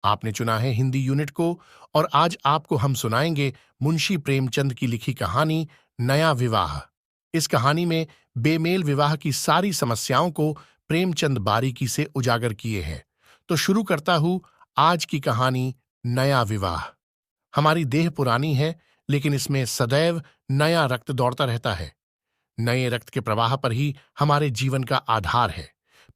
आपने चुना है हिंदी यूनिट को और आज आपको हम सुनाएंगे मुंशी प्रेमचंद की लिखी कहानी नया विवाह। इस कहानी में बेमेल विवाह की सारी समस्याओं को प्रेमचंद बारीकी से उजागर किए हैं। तो शुरू करता हूं आज की कहानी नया विवाह। हमारी देह पुरानी है, लेकिन इसमें सदैव नया रक्त दौड़ता रहता है। नए रक्त के प्रवाह पर ही हमारे जीवन का आधार है।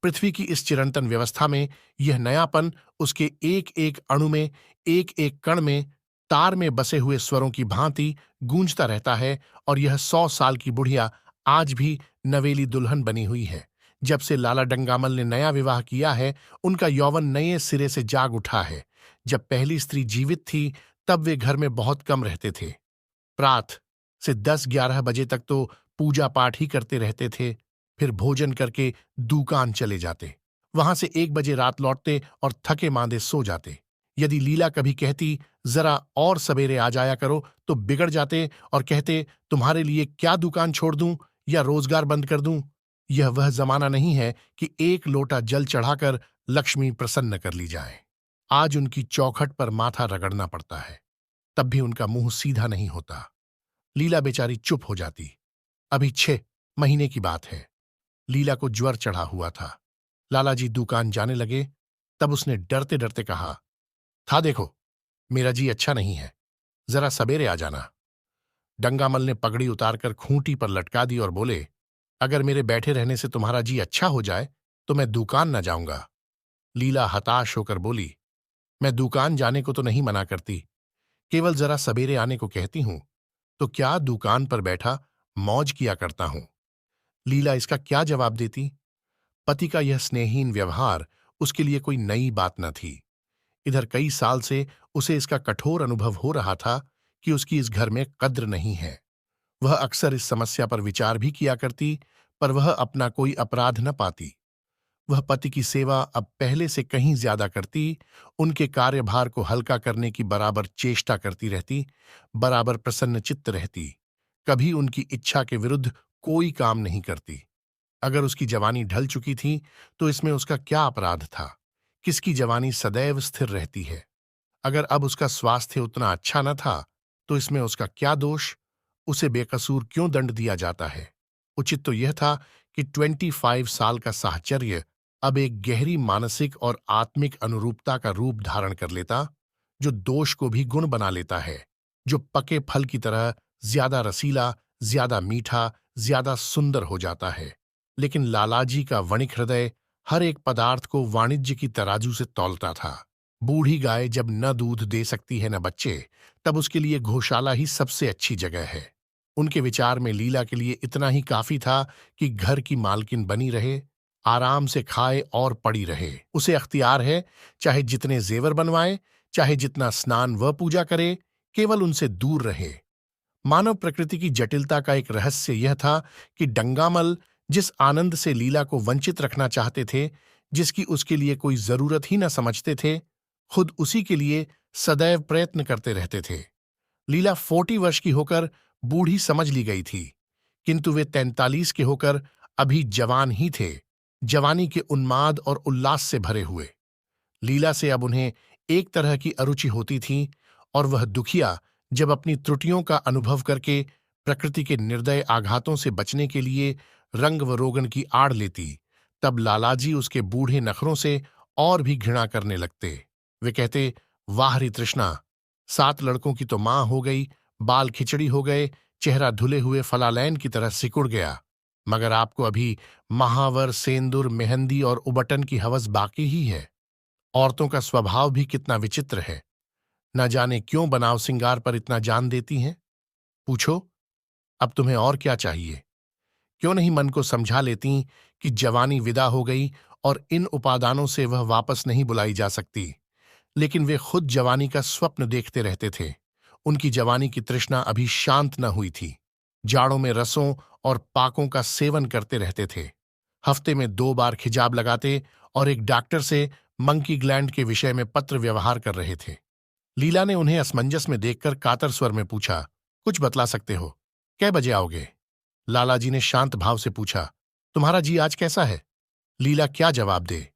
पृथ्वी की इस चिरंतन व्यवस्था में यह नयापन उसके एक एक अणु में, एक एक कण में, तार में बसे हुए स्वरों की भांति गूंजता रहता है। और यह 100 साल की बुढ़िया आज भी नवेली दुल्हन बनी हुई है। जब से लाला डंगामल ने नया विवाह किया है, उनका यौवन नए सिरे से जाग उठा है। जब पहली स्त्री जीवित थी, तब वे घर में बहुत कम रहते थे। प्रात से 10-11 बजे तक तो पूजा पाठ ही करते रहते थे। फिर भोजन करके दुकान चले जाते। वहां से 1 बजे रात लौटते और थके मांदे सो जाते। यदि लीला कभी कहती जरा और सवेरे आ जाया करो, तो बिगड़ जाते और कहते तुम्हारे लिए क्या दुकान छोड़ दूं या रोजगार बंद कर दूं। यह वह जमाना नहीं है कि एक लोटा जल चढ़ाकर लक्ष्मी प्रसन्न कर ली जाए। आज उनकी चौखट पर माथा रगड़ना पड़ता है, तब भी उनका मुंह सीधा नहीं होता। लीला बेचारी चुप हो जाती। अभी 6 महीने की बात है। लीला को ज्वर चढ़ा हुआ था। लालाजी दुकान जाने लगे, तब उसने डरते डरते कहा, था देखो, मेरा जी अच्छा नहीं है, जरा सबेरे आ जाना। डंगामल ने पगड़ी उतारकर खूंटी पर लटका दी और बोले, अगर मेरे बैठे रहने से तुम्हारा जी अच्छा हो जाए तो मैं दुकान न जाऊंगा। लीला हताश होकर बोली, मैं दुकान जाने को तो नहीं मना करती, केवल जरा सबेरे आने को कहती हूं। तो क्या दुकान पर बैठा मौज किया करता हूं। लीला इसका क्या जवाब देती। पति का यह स्नेहीन व्यवहार उसके लिए कोई नई बात न थी। इधर कई साल से उसे इसका कठोर अनुभव हो रहा था कि उसकी इस घर में कद्र नहीं है। वह अक्सर इस समस्या पर विचार भी किया करती, पर वह अपना कोई अपराध न पाती। वह पति की सेवा अब पहले से कहीं ज्यादा करती, उनके कार्यभार को हल्का करने की बराबर चेष्टा करती रहती, बराबर प्रसन्नचित्त रहती। कभी उनकी इच्छा के विरुद्ध कोई काम नहीं करती। अगर उसकी जवानी ढल चुकी थी, तो इसमें उसका क्या अपराध था। किसकी जवानी सदैव स्थिर रहती है। अगर अब उसका स्वास्थ्य उतना अच्छा न था, तो इसमें उसका क्या दोष। उसे बेकसूर क्यों दंड दिया जाता है। उचित तो यह था कि 25 साल का साहचर्य अब एक गहरी मानसिक और आत्मिक अनुरूपता का रूप धारण कर लेता, जो दोष को भी गुण बना लेता है, जो पके फल की तरह ज्यादा रसीला, ज्यादा मीठा, ज्यादा सुंदर हो जाता है। लेकिन लालाजी का वणिक हृदय हर एक पदार्थ को वाणिज्य की तराजू से तौलता था। बूढ़ी गाय जब न दूध दे सकती है न बच्चे, तब उसके लिए गौशाला ही सबसे अच्छी जगह है। उनके विचार में लीला के लिए इतना ही काफी था कि घर की मालकिन बनी रहे, आराम से खाए और पड़ी रहे। उसे अख्तियार है, चाहे जितने जेवर बनवाए, चाहे जितना स्नान व पूजा करे, केवल उनसे दूर रहे। मानव प्रकृति की जटिलता का एक रहस्य यह था कि डंगामल जिस आनंद से लीला को वंचित रखना चाहते थे, जिसकी उसके लिए कोई जरूरत ही न समझते थे, खुद उसी के लिए सदैव प्रयत्न करते रहते थे। लीला 40 वर्ष की होकर बूढ़ी समझ ली गई थी, किंतु वे 43 के होकर अभी जवान ही थे, जवानी के उन्माद और उल्लास से भरे हुए। लीला से अब उन्हें एक तरह की अरुचि होती थी, और वह दुखिया जब अपनी त्रुटियों का अनुभव करके प्रकृति के निर्दय आघातों से बचने के लिए रंग व रोगन की आड़ लेती, तब लालाजी उसके बूढ़े नखरों से और भी घृणा करने लगते। वे कहते, वाह री तृष्णा, 7 लड़कों की तो मां हो गई, बाल खिचड़ी हो गए, चेहरा धुले हुए फलालैन की तरह सिकुड़ गया, मगर आपको अभी महावर, सेंदूर, मेहंदी और उबटन की हवस बाकी ही है। औरतों का स्वभाव भी कितना विचित्र है, न जाने क्यों बनाव सिंगार पर इतना जान देती हैं। पूछो, अब तुम्हें और क्या चाहिए। क्यों नहीं मन को समझा लेती कि जवानी विदा हो गई और इन उपादानों से वह वापस नहीं बुलाई जा सकती। लेकिन वे खुद जवानी का स्वप्न देखते रहते थे। उनकी जवानी की तृष्णा अभी शांत न हुई थी। जाड़ों में रसों और पाकों का सेवन करते रहते थे। हफ्ते में 2 बार खिजाब लगाते और एक डॉक्टर से मंकी ग्लैंड के विषय में पत्र व्यवहार कर रहे थे। लीला ने उन्हें असमंजस में देखकर कातर स्वर में पूछा, कुछ बतला सकते हो, कै बजे आओगे। लालाजी ने शांत भाव से पूछा, तुम्हारा जी आज कैसा है। लीला क्या जवाब दे।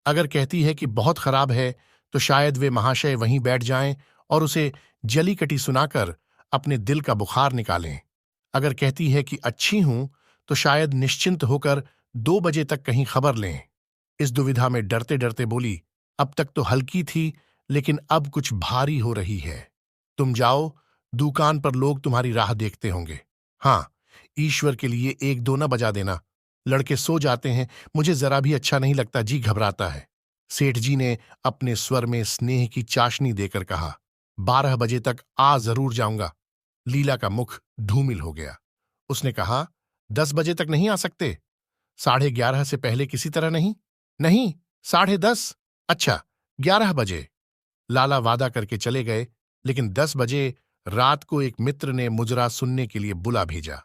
अगर कहती है कि बहुत खराब है, तो शायद वे महाशय वहीं बैठ जाएं और उसे जली कटी सुनाकर अपने दिल का बुखार निकालें। अगर कहती है कि अच्छी हूं तो शायद निश्चिंत होकर 2 बजे तक कहीं खबर लें। इस दुविधा में डरते डरते बोली, अब तक तो हल्की थी, लेकिन अब कुछ भारी हो रही है। तुम जाओ, दुकान पर लोग तुम्हारी राह देखते होंगे। हाँ, ईश्वर के लिए 1-2 न बजा देना। लड़के सो जाते हैं, मुझे जरा भी अच्छा नहीं लगता, जी घबराता है। सेठ जी ने अपने स्वर में स्नेह की चाशनी देकर कहा, 12 बजे तक आ जरूर जाऊंगा। लीला का मुख धूमिल हो गया। उसने कहा, 10 बजे तक नहीं आ सकते? 11:30 से पहले किसी तरह नहीं? नहीं, 10:30। अच्छा, 11 बजे। लाला वादा करके चले गए, लेकिन 10 बजे रात को एक मित्र ने मुजरा सुनने के लिए बुला भेजा।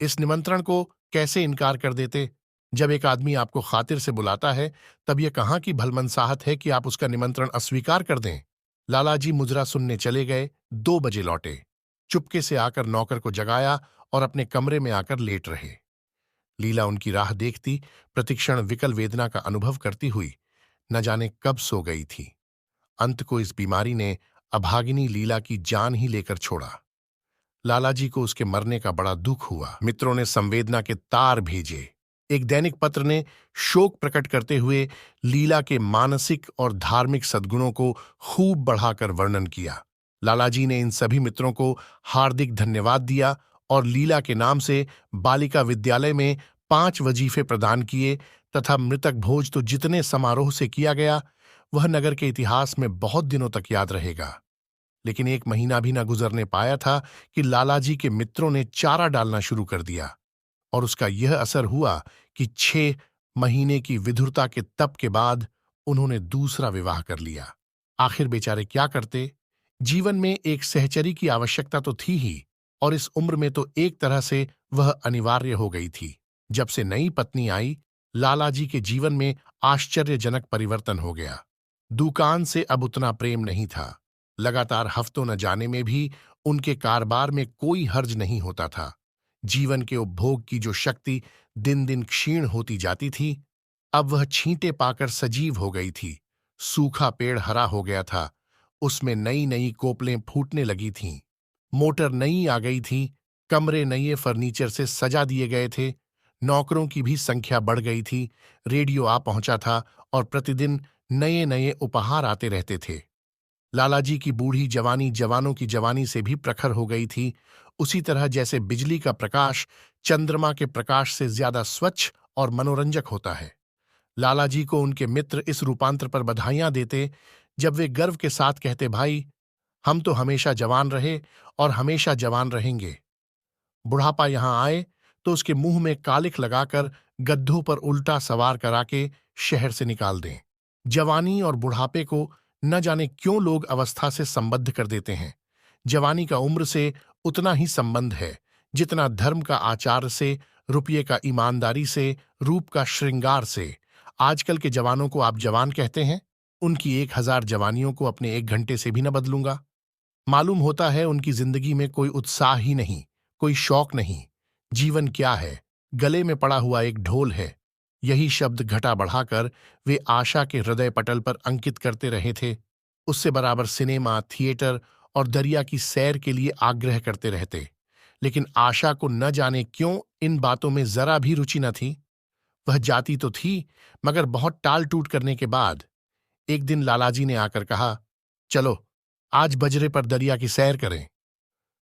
इस निमंत्रण को कैसे इनकार कर देते? जब एक आदमी आपको खातिर से बुलाता है, तब यह कहाँ की भलमनसाहत है कि आप उसका निमंत्रण अस्वीकार कर दें। लालाजी मुजरा सुनने चले गए, 2 बजे लौटे। चुपके से आकर नौकर को जगाया और अपने कमरे में आकर लेट रहे। लीला उनकी राह देखती, प्रतिक्षण विकल वेदना का अनुभव करती हुई न जाने कब सो गई थी। अंत को इस बीमारी ने अभागिनी लीला की जान ही लेकर छोड़ा। लालाजी को उसके मरने का बड़ा दुख हुआ। मित्रों ने संवेदना के तार भेजे। एक दैनिक पत्र ने शोक प्रकट करते हुए लीला के मानसिक और धार्मिक सद्गुणों को खूब बढ़ाकर वर्णन किया। लालाजी ने इन सभी मित्रों को हार्दिक धन्यवाद दिया और लीला के नाम से बालिका विद्यालय में 5 वजीफे प्रदान किए तथा मृतक भोज तो जितने समारोह से किया गया, वह नगर के इतिहास में बहुत दिनों तक याद रहेगा। लेकिन 1 महीना भी न गुजरने पाया था कि लालाजी के मित्रों ने चारा डालना शुरू कर दिया और उसका यह असर हुआ कि 6 महीने की विधुरता के तप के बाद उन्होंने दूसरा विवाह कर लिया। आखिर बेचारे क्या करते? जीवन में एक सहचरी की आवश्यकता तो थी ही, और इस उम्र में तो एक तरह से वह अनिवार्य हो गई थी। जब से नई पत्नी आई, लालाजी के जीवन में आश्चर्यजनक परिवर्तन हो गया। दुकान से अब उतना प्रेम नहीं था। लगातार हफ्तों न जाने में भी उनके कारोबार में कोई हर्ज नहीं होता था। जीवन के उपभोग की जो शक्ति दिन दिन क्षीण होती जाती थी, अब वह छींटे पाकर सजीव हो गई थी। सूखा पेड़ हरा हो गया था, उसमें नई नई कोपलें फूटने लगी थीं। मोटर नई आ गई थी, कमरे नए फर्नीचर से सजा दिए गए थे, नौकरों की भी संख्या बढ़ गई थी, रेडियो आ पहुंचा था और प्रतिदिन नए नए उपहार आते रहते थे। लालाजी की बूढ़ी जवानी जवानों की जवानी से भी प्रखर हो गई थी, उसी तरह जैसे बिजली का प्रकाश चंद्रमा के प्रकाश से ज्यादा स्वच्छ और मनोरंजक होता है। लालाजी को उनके मित्र इस रूपांतर पर बधाइयां देते, जब वे गर्व के साथ कहते, भाई, हम तो हमेशा जवान रहे और हमेशा जवान रहेंगे। बुढ़ापा यहां आए तो उसके मुंह में कालिख लगाकर गड्ढों पर उल्टा सवार करा के शहर से निकाल दें। जवानी और बुढ़ापे को न जाने क्यों लोग अवस्था से संबद्ध कर देते हैं। जवानी का उम्र से उतना ही संबंध है जितना धर्म का आचार से, रुपये का ईमानदारी से, रूप का श्रृंगार से। आजकल के जवानों को आप जवान कहते हैं, उनकी 1000 जवानियों को अपने 1 घंटे से भी न बदलूंगा। मालूम होता है उनकी जिंदगी में कोई उत्साह ही नहीं, कोई शौक नहीं। जीवन क्या है? गले में पड़ा हुआ एक ढोल है। यही शब्द घटा बढ़ाकर वे आशा के हृदय पटल पर अंकित करते रहे थे। उससे बराबर सिनेमा, थिएटर और दरिया की सैर के लिए आग्रह करते रहते। लेकिन आशा को न जाने क्यों इन बातों में जरा भी रुचि न थी। वह जाती तो थी, मगर बहुत टाल टूट करने के बाद। एक दिन लालाजी ने आकर कहा, चलो आज बजरे पर दरिया की सैर करें।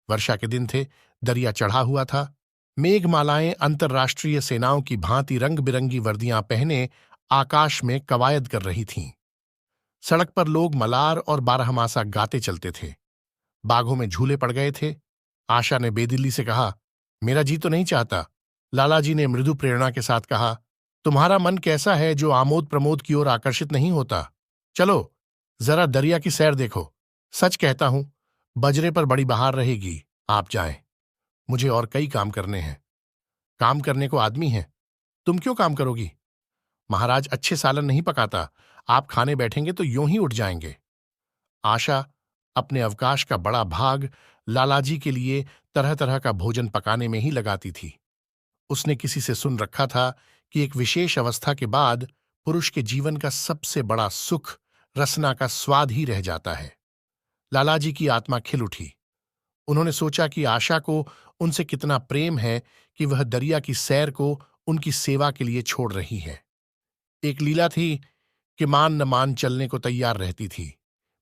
वर्षा के दिन थे, दरिया चढ़ा हुआ था। मेघमालाएं अंतर्राष्ट्रीय सेनाओं की भांति रंग बिरंगी वर्दियां पहने आकाश में कवायद कर रही थीं। सड़क पर लोग मलार और बारहमासा गाते चलते थे। बागों में झूले पड़ गए थे। आशा ने बेदिली से कहा, मेरा जी तो नहीं चाहता। लालाजी ने मृदु प्रेरणा के साथ कहा, तुम्हारा मन कैसा है जो आमोद प्रमोद की ओर आकर्षित नहीं होता? चलो जरा दरिया की सैर देखो। सच कहता हूं, बजरे पर बड़ी बहार रहेगी। आप जाएं, मुझे और कई काम करने हैं। काम करने को आदमी है, तुम क्यों काम करोगी? महाराज अच्छे सालन नहीं पकाता, आप खाने बैठेंगे तो यूं ही उठ जाएंगे। आशा अपने अवकाश का बड़ा भाग लालाजी के लिए तरह तरह का भोजन पकाने में ही लगाती थी। उसने किसी से सुन रखा था कि एक विशेष अवस्था के बाद पुरुष के जीवन का सबसे बड़ा सुख रसना का स्वाद ही रह जाता है। लालाजी की आत्मा खिल उठी। उन्होंने सोचा कि आशा को उनसे कितना प्रेम है कि वह दरिया की सैर को उनकी सेवा के लिए छोड़ रही है। एक लीला थी कि मान न मान चलने को तैयार रहती थी।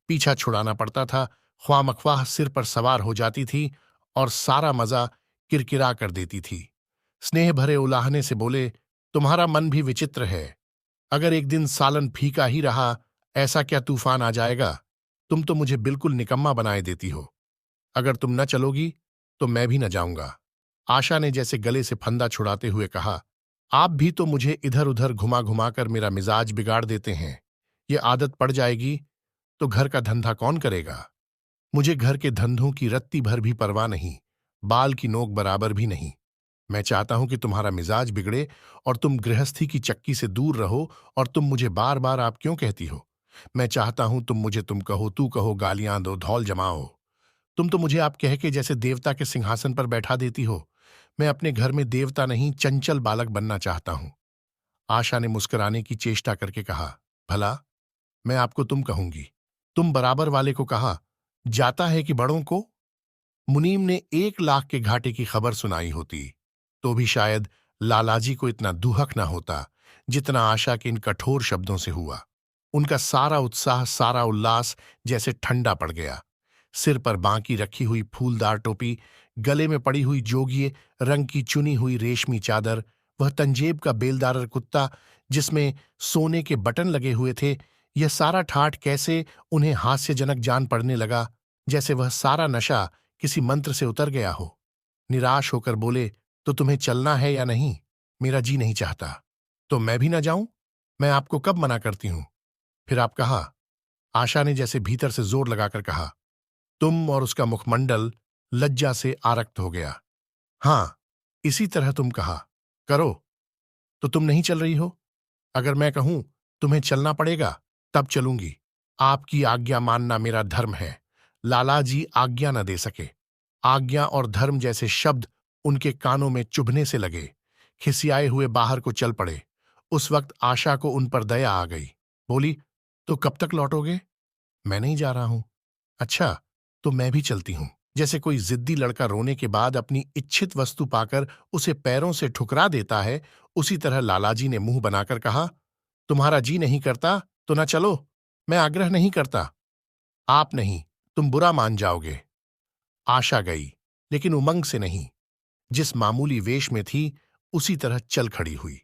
पीछा छुड़ाना पड़ता था, ख्वामख्वाह सिर पर सवार हो जाती थी और सारा मजा किरकिरा कर देती थी। स्नेह भरे उलाहने से बोले, तुम्हारा मन भी विचित्र है। अगर एक दिन सालन फीका ही रहा, ऐसा क्या तूफान आ जाएगा? तुम तो मुझे बिल्कुल निकम्मा बनाए देती हो। अगर तुम न चलोगी तो मैं भी न जाऊंगा। आशा ने जैसे गले से फंदा छुड़ाते हुए कहा, आप भी तो मुझे इधर उधर घुमा घुमा कर मेरा मिजाज बिगाड़ देते हैं। ये आदत पड़ जाएगी तो घर का धंधा कौन करेगा? मुझे घर के धंधों की रत्ती भर भी परवाह नहीं, बाल की नोक बराबर भी नहीं। मैं चाहता हूं कि तुम्हारा मिजाज बिगड़े और तुम गृहस्थी की चक्की से दूर रहो, और तुम मुझे बार बार आप क्यों कहती हो? मैं चाहता हूं तुम मुझे तुम कहो, तू कहो, गालियां दो, धौल जमाओ। तुम तो मुझे आप कह के जैसे देवता के सिंहासन पर बैठा देती हो। मैं अपने घर में देवता नहीं, चंचल बालक बनना चाहता हूं। आशा ने मुस्कुराने की चेष्टा करके कहा, भला मैं आपको तुम कहूंगी। तुम बराबर वाले को कहा जाता है कि बड़ों को? मुनीम ने 1 लाख के घाटे की खबर सुनाई होती तो भी शायद लालाजी को इतना दुहक न होता जितना आशा के इन कठोर शब्दों से हुआ। उनका सारा उत्साह, सारा उल्लास जैसे ठंडा पड़ गया। सिर पर बांकी रखी हुई फूलदार टोपी, गले में पड़ी हुई जोगिए रंग की चुनी हुई रेशमी चादर, वह तंजेब का बेलदार कुत्ता जिसमें सोने के बटन लगे हुए थे, यह सारा ठाठ कैसे उन्हें हास्यजनक जान पड़ने लगा, जैसे वह सारा नशा किसी मंत्र से उतर गया हो। निराश होकर बोले, तो तुम्हें चलना है या नहीं? मेरा जी नहीं चाहता। तो मैं भी ना जाऊं? मैं आपको कब मना करती हूं? फिर आप कहा। आशा ने जैसे भीतर से जोर लगाकर कहा। तुम और उसका मुखमंडल लज्जा से आरक्त हो गया। हां, इसी तरह तुम कहा करो। तो तुम नहीं चल रही हो? अगर मैं कहूं तुम्हें चलना पड़ेगा, तब चलूंगी। आपकी आज्ञा मानना मेरा धर्म है। लालाजी आज्ञा न दे सके। आज्ञा और धर्म जैसे शब्द उनके कानों में चुभने से लगे। खिसियाए हुए बाहर को चल पड़े। उस वक्त आशा को उन पर दया आ गई। बोली, तो कब तक लौटोगे? मैं नहीं जा रहा हूं। अच्छा, तो मैं भी चलती हूं। जैसे कोई जिद्दी लड़का रोने के बाद अपनी इच्छित वस्तु पाकर उसे पैरों से ठुकरा देता है, उसी तरह लालाजी ने मुंह बनाकर कहा, तुम्हारा जी नहीं करता तो ना चलो। मैं आग्रह नहीं करता। आप नहीं, तुम बुरा मान जाओगे। आशा गई, लेकिन उमंग से नहीं। जिस मामूली वेश में थी उसी तरह चल खड़ी हुई।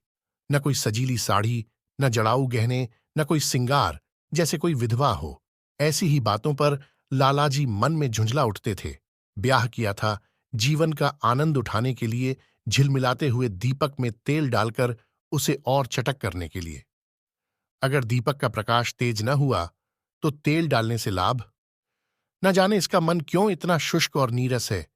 न कोई सजीली साड़ी, न जड़ाऊ गहने, न कोई सिंगार, जैसे कोई विधवा हो। ऐसी ही बातों पर लालाजी मन में झुंझला उठते थे। ब्याह किया था जीवन का आनंद उठाने के लिए, झिलमिलाते हुए दीपक में तेल डालकर उसे और चटक करने के लिए। अगर दीपक का प्रकाश तेज न हुआ तो तेल डालने से लाभ? न जाने इसका मन क्यों इतना शुष्क और नीरस है,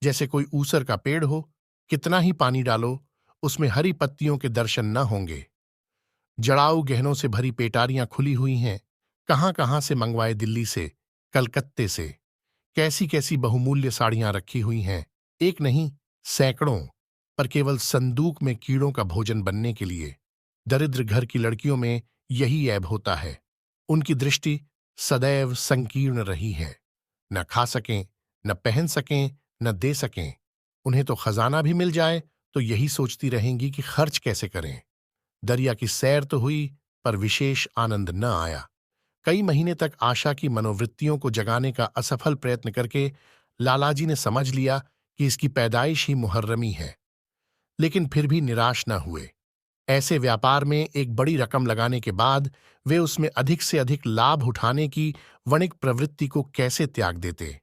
जैसे कोई ऊसर का पेड़ हो। कितना ही पानी डालो, उसमें हरी पत्तियों के दर्शन न होंगे। जड़ाऊ गहनों से भरी पेटारियां खुली हुई हैं। कहां कहां से मंगवाए, दिल्ली से, कलकत्ते से। कैसी कैसी बहुमूल्य साड़ियां रखी हुई हैं। एक नहीं, सैकड़ों। पर केवल संदूक में कीड़ों का भोजन बनने के लिए। दरिद्र घर की लड़कियों में यही ऐब होता है। उनकी दृष्टि सदैव संकीर्ण रही है। न खा सकें, न पहन सकें, न दे सकें। उन्हें तो खजाना भी मिल जाए तो यही सोचती रहेंगी कि खर्च कैसे करें। दरिया की सैर तो हुई, पर विशेष आनंद न आया। कई महीने तक आशा की मनोवृत्तियों को जगाने का असफल प्रयत्न करके लालाजी ने समझ लिया कि इसकी पैदाइश ही मुहर्रमी है। लेकिन फिर भी निराश न हुए। ऐसे व्यापार में एक बड़ी रकम लगाने के बाद वे उसमें अधिक से अधिक लाभ उठाने की वणिक प्रवृत्ति को कैसे त्याग देते?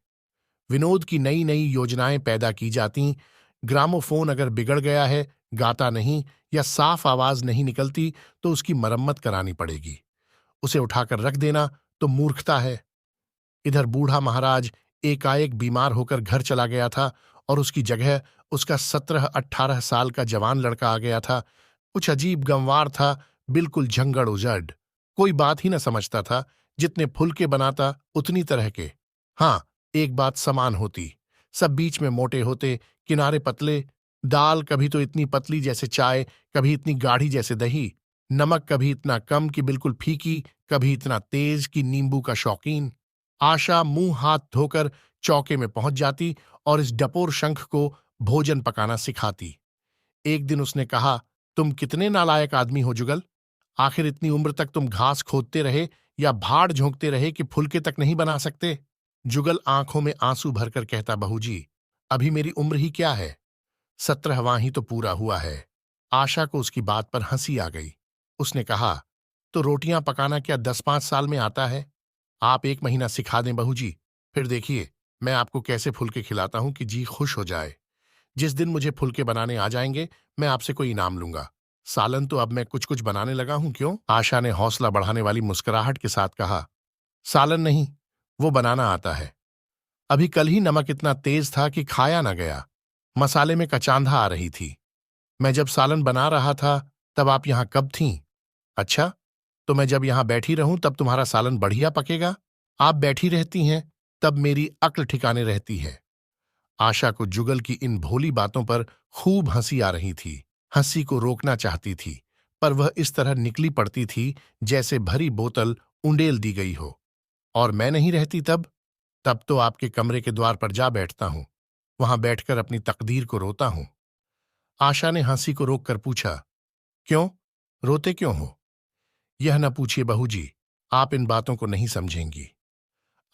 विनोद की नई नई योजनाएं पैदा की जाती। ग्रामोफोन अगर बिगड़ गया है, गाता नहीं या साफ आवाज नहीं निकलती, तो उसकी मरम्मत करानी पड़ेगी। उसे उठाकर रख देना तो मूर्खता है। इधर बूढ़ा महाराज एकाएक बीमार होकर घर चला गया था और उसकी जगह उसका 17-18 साल का जवान लड़का आ गया था। कुछ अजीब गंवार था, बिल्कुल झंगड़ उजड़। कोई बात ही न समझता था। जितने फुलके बनाता उतनी तरह के। हाँ, एक बात समान होती। सब बीच में मोटे होते, किनारे पतले। दाल कभी तो इतनी पतली जैसे चाय, कभी इतनी गाढ़ी जैसे दही। नमक कभी इतना कम कि बिल्कुल फीकी, कभी इतना तेज कि नींबू का शौकीन। आशा मुंह हाथ धोकर चौके में पहुंच जाती और इस डपोर शंख को भोजन पकाना सिखाती। एक दिन उसने कहा, तुम कितने नालायक आदमी हो जुगल। आखिर इतनी उम्र तक तुम घास खोदते रहे या भाड़ झोंकते रहे कि फुलके तक नहीं बना सकते। जुगल आंखों में आंसू भरकर कहता, बहूजी, अभी मेरी उम्र ही क्या है, 17वां ही तो पूरा हुआ है। आशा को उसकी बात पर हंसी आ गई। उसने कहा, तो रोटियां पकाना क्या 10-5 साल में आता है? आप 1 महीना सिखा दें बहूजी, फिर देखिए मैं आपको कैसे फुलके खिलाता हूं कि जी खुश हो जाए। जिस दिन मुझे फुलके बनाने आ जाएंगे, मैं आपसे कोई इनाम लूंगा। सालन तो अब मैं कुछ कुछ बनाने लगा हूं, क्यों? आशा ने हौसला बढ़ाने वाली मुस्कुराहट के साथ कहा, सालन नहीं, वो बनाना आता है। अभी कल ही नमक इतना तेज था कि खाया ना गया। मसाले में कचांधा आ रही थी। मैं जब सालन बना रहा था तब आप यहां कब थीं? अच्छा, तो मैं जब यहां बैठी रहूं तब तुम्हारा सालन बढ़िया पकेगा। आप बैठी रहती हैं तब मेरी अक्ल ठिकाने रहती है। आशा को जुगल की इन भोली बातों पर खूब हंसी आ रही थी। हंसी को रोकना चाहती थी, पर वह इस तरह निकली पड़ती थी जैसे भरी बोतल उंडेल दी गई हो। और मैं नहीं रहती तब तो आपके कमरे के द्वार पर जा बैठता हूं, वहां बैठकर अपनी तकदीर को रोता हूं। आशा ने हंसी को रोककर पूछा, क्यों? रोते क्यों हो? यह न पूछिए बहूजी, आप इन बातों को नहीं समझेंगी।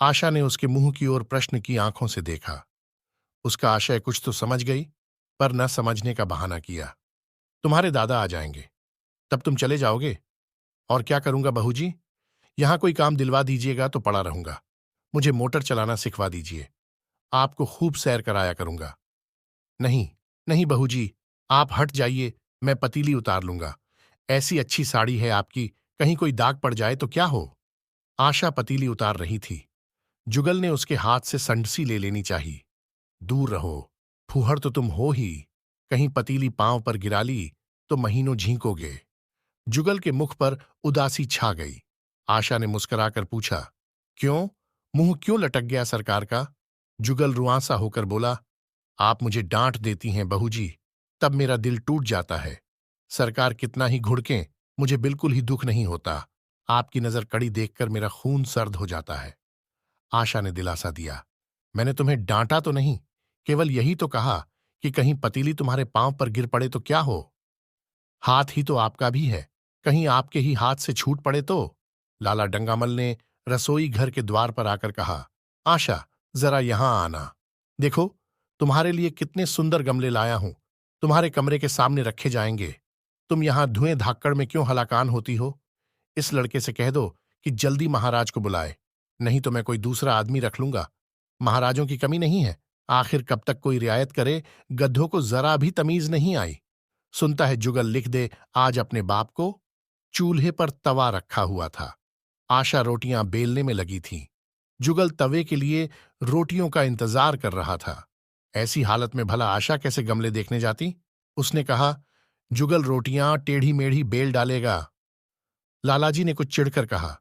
आशा ने उसके मुंह की ओर प्रश्न की आंखों से देखा। उसका आशय कुछ तो समझ गई, पर न समझने का बहाना किया। तुम्हारे दादा आ जाएंगे, तब तुम चले जाओगे? और क्या करूंगा बहूजी? यहां कोई काम दिलवा दीजिएगा तो पड़ा रहूंगा। मुझे मोटर चलाना सिखवा दीजिए, आपको खूब सैर कराया करूंगा। नहीं, नहीं बहूजी, आप हट जाइए, मैं पतीली उतार लूंगा। ऐसी अच्छी साड़ी है आपकी, कहीं कोई दाग पड़ जाए तो क्या हो? आशा पतीली उतार रही थी। जुगल ने उसके हाथ से संडसी ले लेनी चाहिए। दूर रहो, फूहड़ तो तुम हो ही। कहीं पतीली पांव पर गिरा ली तो महीनों झींकोगे। जुगल के मुख पर उदासी छा गई। आशा ने मुस्कुराकर पूछा, क्यों? मुंह क्यों लटक गया सरकार का? जुगल रुआंसा होकर बोला, आप मुझे डांट देती हैं बहूजी, तब मेरा दिल टूट जाता है। सरकार कितना ही घुड़कें, मुझे बिल्कुल ही दुख नहीं होता। आपकी नजर कड़ी देखकर मेरा खून सर्द हो जाता है। आशा ने दिलासा दिया, मैंने तुम्हें डांटा तो नहीं, केवल यही तो कहा कि कहीं पतीली तुम्हारे पांव पर गिर पड़े तो क्या हो। हाथ ही तो आपका भी है, कहीं आपके ही हाथ से छूट पड़े तो। लाला डंगामल ने रसोई घर के द्वार पर आकर कहा, आशा, जरा यहां आना। देखो, तुम्हारे लिए कितने सुंदर गमले लाया हूं, तुम्हारे कमरे के सामने रखे जाएंगे। तुम यहां धुएं धाकड़ में क्यों हलाकान होती हो? इस लड़के से कह दो कि जल्दी महाराज को बुलाए, नहीं तो मैं कोई दूसरा आदमी रख लूंगा। महाराजों की कमी नहीं है, आखिर कब तक कोई रियायत करे, गधों को जरा भी तमीज नहीं आई। सुनता है जुगल लिख दे आज अपने बाप को। चूल्हे पर तवा रखा हुआ था। आशा रोटियां बेलने में लगी थी। जुगल तवे के लिए रोटियों का इंतजार कर रहा था। ऐसी हालत में भला आशा कैसे गमले देखने जाती? उसने कहा, जुगल रोटियां टेढ़ी मेढ़ी बेल डालेगा। लालाजी ने कुछ चिढ़कर कहा,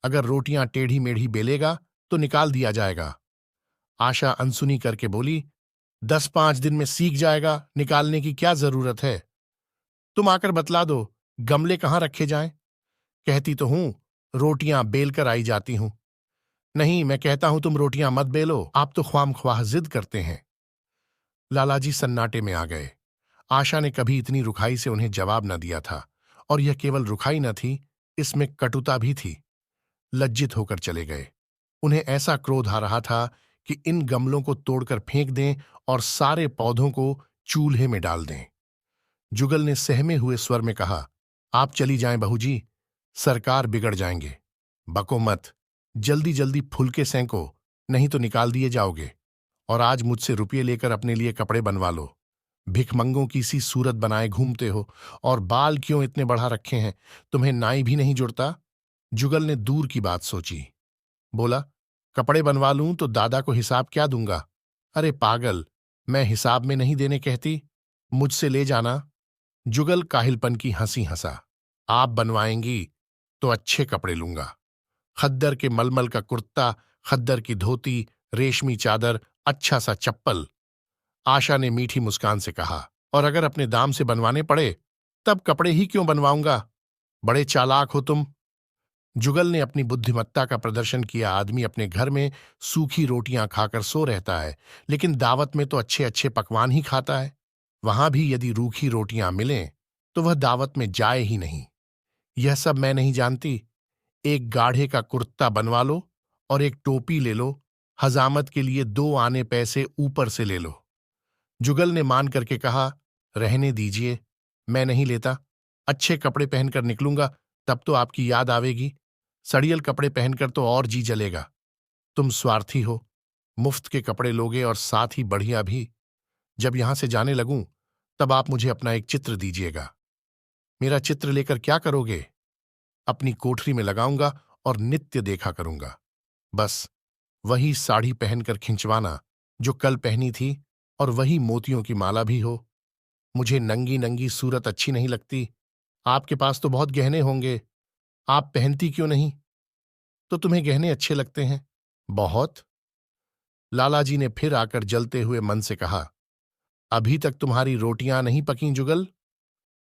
अगर रोटियां टेढ़ी मेढ़ी बेलेगा तो निकाल दिया जाएगा। आशा अनसुनी करके बोली, 10-5 दिन में सीख जाएगा, निकालने की क्या जरूरत है? तुम आकर बतला दो, गमले कहाँ रखे जाएं? कहती तो हूं, रोटियां बेल कर आई जाती हूं। नहीं, मैं कहता हूं तुम रोटियां मत बेलो, आप तो ख्वाम-ख्वाह जिद करते हैं। लालाजी सन्नाटे में आ गए। आशा ने कभी इतनी रुखाई से उन्हें जवाब न दिया था, और यह केवल रुखाई न थी, इसमें कटुता भी थी। लज्जित होकर चले गए। उन्हें ऐसा क्रोध आ रहा था कि इन गमलों को तोड़कर फेंक दें और सारे पौधों को चूल्हे में डाल दें। जुगल ने सहमे हुए स्वर में कहा, आप चली जाएं बहूजी, सरकार बिगड़ जाएंगे। बको मत, जल्दी जल्दी फुलके सेंको, नहीं तो निकाल दिए जाओगे। और आज मुझसे रुपये लेकर अपने लिए कपड़े बनवा लो। भिखमंगों की सी सूरत बनाए घूमते हो, और बाल क्यों इतने बढ़ा रखे हैं, तुम्हें नाई भी नहीं जुड़ता? जुगल ने दूर की बात सोची। बोला, कपड़े बनवा लूं तो दादा को हिसाब क्या दूंगा? अरे पागल, मैं हिसाब में नहीं देने कहती, मुझसे ले जाना। जुगल काहिलपन की हंसी हंसा, आप बनवाएंगी तो अच्छे कपड़े लूंगा। खद्दर के मलमल का कुर्ता, खद्दर की धोती, रेशमी चादर, अच्छा सा चप्पल। आशा ने मीठी मुस्कान से कहा, और अगर अपने दाम से बनवाने पड़े तब कपड़े ही क्यों बनवाऊंगा? बड़े चालाक हो तुम। जुगल ने अपनी बुद्धिमत्ता का प्रदर्शन किया। आदमी अपने घर में सूखी रोटियां खाकर सो रहता है, लेकिन दावत में तो अच्छे अच्छे पकवान ही खाता है। वहां भी यदि रूखी रोटियां मिलें तो वह दावत में जाए ही नहीं। यह सब मैं नहीं जानती। एक गाढ़े का कुर्ता बनवा लो और एक टोपी ले लो। हजामत के लिए 2 आने पैसे ऊपर से ले लो। जुगल ने मान करके कहा, रहने दीजिए, मैं नहीं लेता। अच्छे कपड़े पहनकर निकलूंगा, तब तो आपकी याद आवेगी। सड़ियल कपड़े पहनकर तो और जी जलेगा। तुम स्वार्थी हो, मुफ्त के कपड़े लोगे और साथ ही बढ़िया भी। जब यहां से जाने लगूं, तब आप मुझे अपना एक चित्र दीजिएगा। मेरा चित्र लेकर क्या करोगे? अपनी कोठरी में लगाऊंगा और नित्य देखा करूंगा। बस वही साड़ी पहनकर खिंचवाना जो कल पहनी थी, और वही मोतियों की माला भी हो। मुझे नंगी नंगी सूरत अच्छी नहीं लगती। आपके पास तो बहुत गहने होंगे, आप पहनती क्यों नहीं? तो तुम्हें गहने अच्छे लगते हैं? बहुत। लालाजी ने फिर आकर जलते हुए मन से कहा, अभी तक तुम्हारी रोटियां नहीं पकीं जुगल।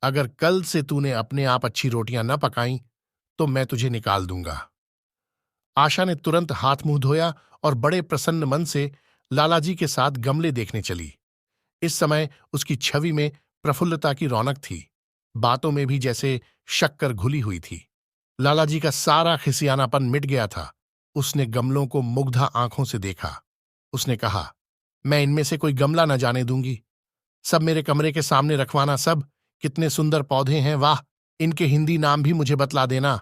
अगर कल से तूने अपने आप अच्छी रोटियां न पकाई तो मैं तुझे निकाल दूंगा। आशा ने तुरंत हाथ मुंह धोया और बड़े प्रसन्न मन से लालाजी के साथ गमले देखने चली। इस समय उसकी छवि में प्रफुल्लता की रौनक थी। बातों में भी जैसे शक्कर घुली हुई थी। लालाजी का सारा खिसियानापन मिट गया था। उसने गमलों को मुग्धा आंखों से देखा। उसने कहा, मैं इनमें से कोई गमला न जाने दूंगी। सब मेरे कमरे के सामने रखवाना। सब कितने सुंदर पौधे हैं, वाह! इनके हिंदी नाम भी मुझे बतला देना।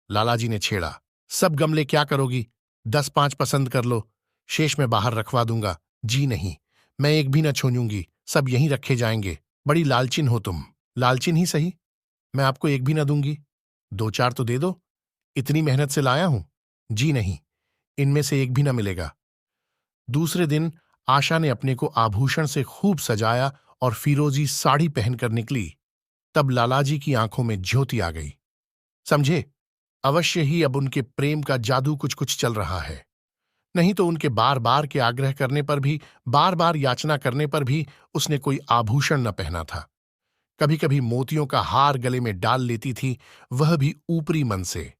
लालाजी ने छेड़ा, सब गमले क्या करोगी? 10-5 पसंद कर लो, शेष मैं बाहर रखवा दूंगा। जी नहीं, मैं एक भी न छोड़ूंगी, सब यहीं रखे जाएंगे। बड़ी लालचिन हो तुम। लालचिन ही सही, मैं आपको एक भी न दूंगी। 2-4 तो दे दो, इतनी मेहनत से लाया हूं। जी नहीं, इनमें से एक भी न मिलेगा। दूसरे दिन आशा ने अपने को आभूषण से खूब सजाया और फिरोजी साड़ी पहनकर निकली। तब लालाजी की आंखों में ज्योति आ गई। समझे, अवश्य ही अब उनके प्रेम का जादू कुछ कुछ चल रहा है। नहीं तो उनके बार बार के आग्रह करने पर भी, बार बार याचना करने पर भी उसने कोई आभूषण न पहना था। कभी कभी मोतियों का हार गले में डाल लेती थी, वह भी ऊपरी मन से।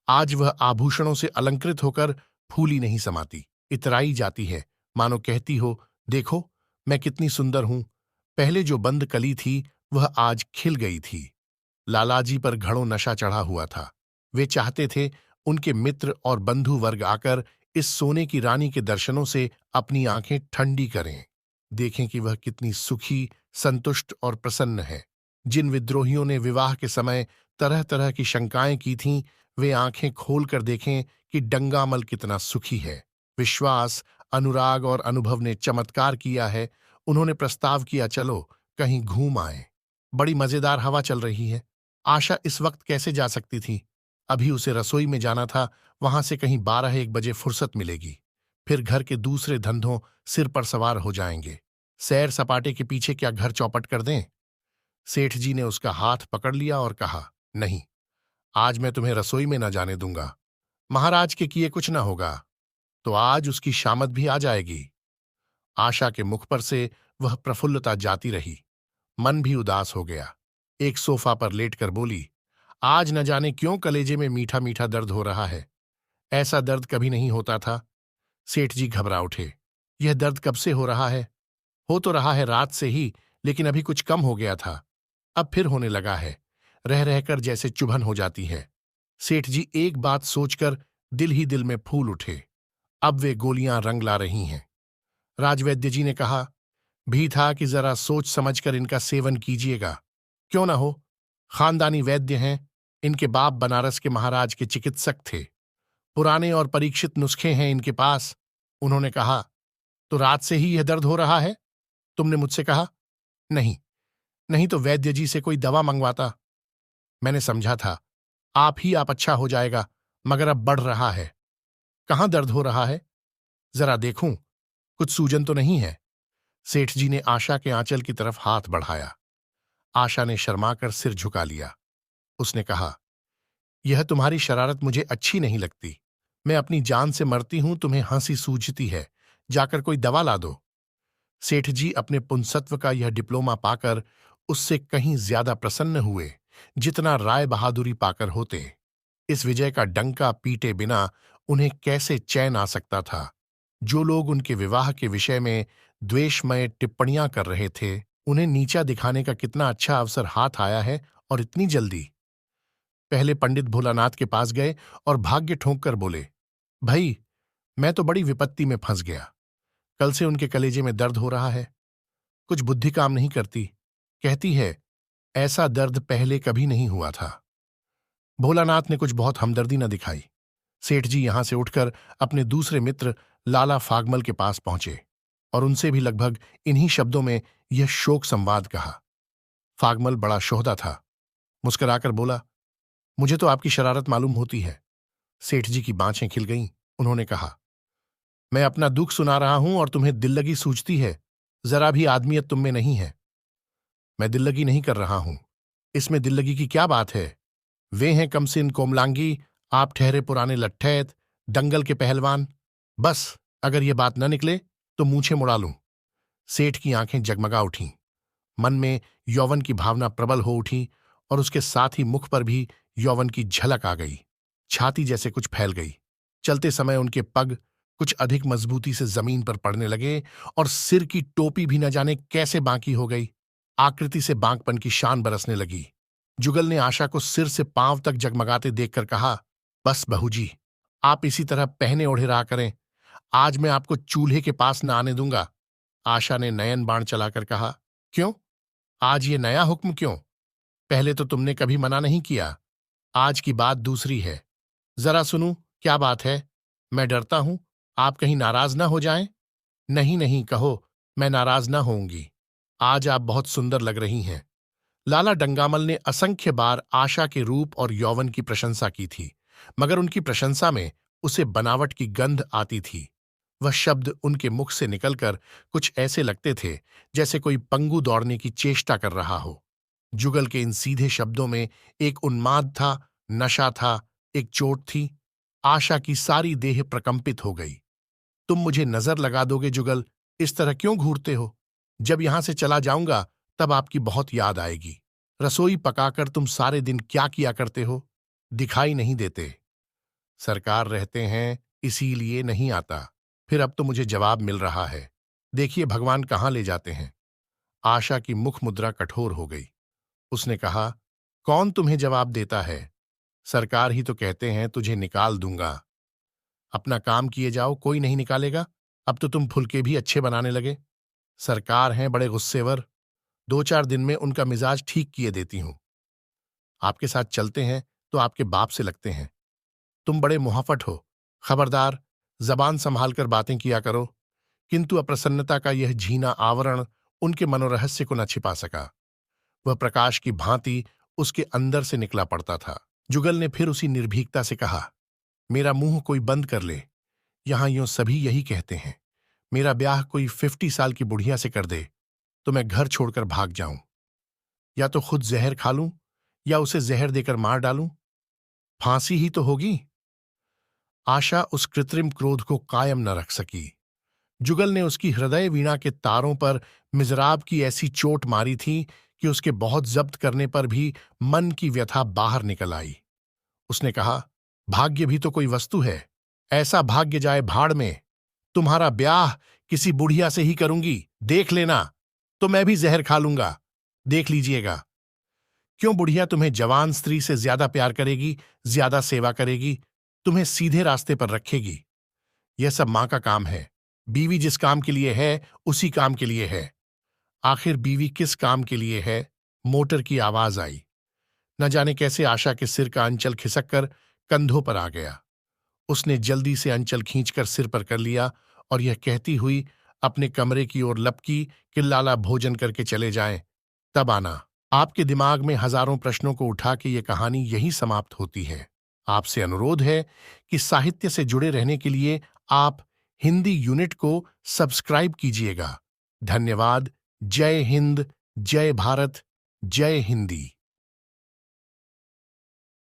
आज वह आभूषणों से अलंकृत होकर फूली नहीं समाती, इतराई जाती है, मानो कहती हो, देखो मैं कितनी सुंदर हूं। पहले जो बंद कली थी वह आज खिल गई थी। लालाजी पर घड़ों नशा चढ़ा हुआ था। वे चाहते थे उनके मित्र और बंधु वर्ग आकर इस सोने की रानी के दर्शनों से अपनी आंखें ठंडी करें, देखें कि वह कितनी सुखी, संतुष्ट और प्रसन्न है। जिन विद्रोहियों ने विवाह के समय तरह तरह की शंकाएं की थीं, वे आंखें खोलकर देखें कि डंगामल कितना सुखी है। विश्वास, अनुराग और अनुभव ने चमत्कार किया है। उन्होंने प्रस्ताव किया, चलो कहीं घूम आए। बड़ी मजेदार हवा चल रही है। आशा इस वक्त कैसे जा सकती थी? अभी उसे रसोई में जाना था, वहां से कहीं 12-1 बजे फुर्सत मिलेगी। फिर घर के दूसरे धंधों सिर पर सवार हो जाएंगे। सैर सपाटे के पीछे क्या घर चौपट कर दें? सेठ जी ने उसका हाथ पकड़ लिया और कहा, नहीं, आज मैं तुम्हें रसोई में न जाने दूंगा। महाराज के किए कुछ न होगा, तो आज उसकी शामत भी आ जाएगी। आशा के मुख पर से वह प्रफुल्लता जाती रही। मन भी उदास हो गया। एक सोफा पर लेटकर बोली, आज न जाने क्यों कलेजे में मीठा मीठा दर्द हो रहा है। ऐसा दर्द कभी नहीं होता था। सेठ जी घबरा उठे। यह दर्द कब से हो रहा है? हो तो रहा है रात से ही, लेकिन अभी कुछ कम हो गया था, अब फिर होने लगा है। रह रहकर जैसे चुभन हो जाती है। सेठ जी एक बात सोचकर दिल ही दिल में फूल उठे। अब वे गोलियां रंग ला रही हैं। राजवैद्य जी ने कहा भी था कि जरा सोच समझकर इनका सेवन कीजिएगा। क्यों ना हो, खानदानी वैद्य हैं। इनके बाप बनारस के महाराज के चिकित्सक थे। पुराने और परीक्षित नुस्खे हैं इनके पास। उन्होंने कहा, तो रात से ही यह दर्द हो रहा है? तुमने मुझसे कहा। नहीं, नहीं तो वैद्य जी से कोई दवा मंगवाता। मैंने समझा था आप अच्छा हो जाएगा, मगर अब बढ़ रहा है। कहाँ दर्द हो रहा है? जरा देखूं, कुछ सूजन तो नहीं है? सेठ जी ने आशा के आंचल की तरफ हाथ बढ़ाया। आशा ने शर्माकर सिर झुका लिया। उसने कहा, यह तुम्हारी शरारत मुझे अच्छी नहीं लगती। मैं अपनी जान से मरती हूं, तुम्हें हंसी सूझती है। जाकर कोई दवा ला दो। सेठ जी अपने पुंसत्व का यह डिप्लोमा पाकर उससे कहीं ज्यादा प्रसन्न हुए। जितना राय बहादुरी पाकर होते। इस विजय का डंका पीटे बिना उन्हें कैसे चैन आ सकता था। जो लोग उनके विवाह के विषय में द्वेषमय टिप्पणियां कर रहे थे, उन्हें नीचा दिखाने का कितना अच्छा अवसर हाथ आया है, और इतनी जल्दी। पहले पंडित भोलानाथ के पास गए और भाग्य ठोंक कर बोले, भाई, मैं तो बड़ी विपत्ति में फंस गया। कल से उनके कलेजे में दर्द हो रहा है। कुछ बुद्धि काम नहीं करती। कहती है, ऐसा दर्द पहले कभी नहीं हुआ था। भोलानाथ ने कुछ बहुत हमदर्दी न दिखाई। सेठ जी यहां से उठकर अपने दूसरे मित्र लाला फागमल के पास पहुंचे और उनसे भी लगभग इन्हीं शब्दों में यह शोक संवाद कहा। फागमल बड़ा शोहदा था। मुस्कुराकर बोला, मुझे तो आपकी शरारत मालूम होती है। सेठ जी की बाँछें खिल गईं। उन्होंने कहा, मैं अपना दुख सुना रहा हूं और तुम्हें दिल्लगी सूझती है। जरा भी आदमियत तुम में नहीं है। मैं दिल्लगी नहीं कर रहा हूं। इसमें दिल्लगी की क्या बात है? वे हैं कमसिन कोमलांगी, आप ठहरे पुराने लट्ठैत, दंगल के पहलवान। बस, अगर ये बात न निकले तो मूछें मुड़ा लूं। सेठ की आंखें जगमगा उठीं। मन में यौवन की भावना प्रबल हो उठी और उसके साथ ही मुख पर भी यौवन की झलक आ गई। छाती जैसे कुछ फैल गई। चलते समय उनके पग कुछ अधिक मजबूती से जमीन पर पड़ने लगे और सिर की टोपी भी न जाने कैसे बांकी हो गई। आकृति से बांकपन की शान बरसने लगी। जुगल ने आशा को सिर से पांव तक जगमगाते देखकर कहा, बस बहू जी, आप इसी तरह पहने ओढ़े रहा करें। आज मैं आपको चूल्हे के पास न आने दूंगा। आशा ने नयन बाण चलाकर कहा, क्यों? आज ये नया हुक्म क्यों? पहले तो तुमने कभी मना नहीं किया। आज की बात दूसरी है। जरा सुनूं, क्या बात है? मैं डरता हूं आप कहीं नाराज ना हो जाएं। नहीं नहीं, कहो, मैं नाराज ना होऊंगी। आज आप बहुत सुंदर लग रही हैं। लाला डंगामल ने असंख्य बार आशा के रूप और यौवन की प्रशंसा की थी, मगर उनकी प्रशंसा में उसे बनावट की गंध आती थी। वह शब्द उनके मुख से निकलकर कुछ ऐसे लगते थे जैसे कोई पंगु दौड़ने की चेष्टा कर रहा हो। जुगल के इन सीधे शब्दों में एक उन्माद था, नशा था, एक चोट थी। आशा की सारी देह प्रकंपित हो गई। तुम मुझे नजर लगा दोगे जुगल? इस तरह क्यों घूरते हो? जब यहां से चला जाऊंगा तब आपकी बहुत याद आएगी। रसोई पकाकर तुम सारे दिन क्या किया करते हो? दिखाई नहीं देते। सरकार रहते हैं इसीलिए नहीं आता। फिर अब तो मुझे जवाब मिल रहा है। देखिए भगवान कहाँ ले जाते हैं। आशा की मुख मुद्रा कठोर हो गई। उसने कहा, कौन तुम्हें जवाब देता है? सरकार ही तो कहते हैं तुझे निकाल दूंगा। अपना काम किए जाओ, कोई नहीं निकालेगा। अब तो तुम फुलके भी अच्छे बनाने लगे। सरकार हैं बड़े गुस्सेवर। 2-4 दिन में उनका मिजाज ठीक किए देती हूं। आपके साथ चलते हैं तो आपके बाप से लगते हैं। तुम बड़े मुहाफट हो। खबरदार, जबान संभाल कर बातें किया करो। किंतु अप्रसन्नता का यह झीना आवरण उनके मनोरहस्य को न छिपा सका। वह प्रकाश की भांति उसके अंदर से निकला पड़ता था। जुगल ने फिर उसी निर्भीकता से कहा, मेरा मुंह कोई बंद कर ले। यहां यूं सभी यही कहते हैं। मेरा ब्याह कोई 50 साल की बुढ़िया से कर दे तो मैं घर छोड़कर भाग जाऊं। या तो खुद जहर खा लूं या उसे जहर देकर मार डालूं। फांसी ही तो होगी। आशा उस कृत्रिम क्रोध को कायम न रख सकी। जुगल ने उसकी हृदय वीणा के तारों पर मिजराब की ऐसी चोट मारी थी कि उसके बहुत जब्त करने पर भी मन की व्यथा बाहर निकल आई। उसने कहा, भाग्य भी तो कोई वस्तु है। ऐसा भाग्य जाए भाड़ में। तुम्हारा ब्याह किसी बुढ़िया से ही करूंगी, देख लेना। तो मैं भी जहर खा लूंगा, देख लीजिएगा। क्यों बुढ़िया तुम्हें जवान स्त्री से ज्यादा प्यार करेगी, ज्यादा सेवा करेगी, तुम्हें सीधे रास्ते पर रखेगी। यह सब मां का काम है। बीवी जिस काम के लिए है उसी काम के लिए है। आखिर बीवी किस काम के लिए है? मोटर की आवाज आई। न जाने कैसे आशा के सिर का अंचल खिसक कर कंधों पर आ गया। उसने जल्दी से अंचल खींचकर सिर पर कर लिया और यह कहती हुई अपने कमरे की ओर लपकी कि लाला भोजन करके चले जाएं, तब आना। आपके दिमाग में हजारों प्रश्नों को उठा के ये कहानी यहीं समाप्त होती है। आपसे अनुरोध है कि साहित्य से जुड़े रहने के लिए आप हिंदी यूनिट को सब्सक्राइब कीजिएगा। धन्यवाद। जय हिंद, जय भारत, जय हिंदी।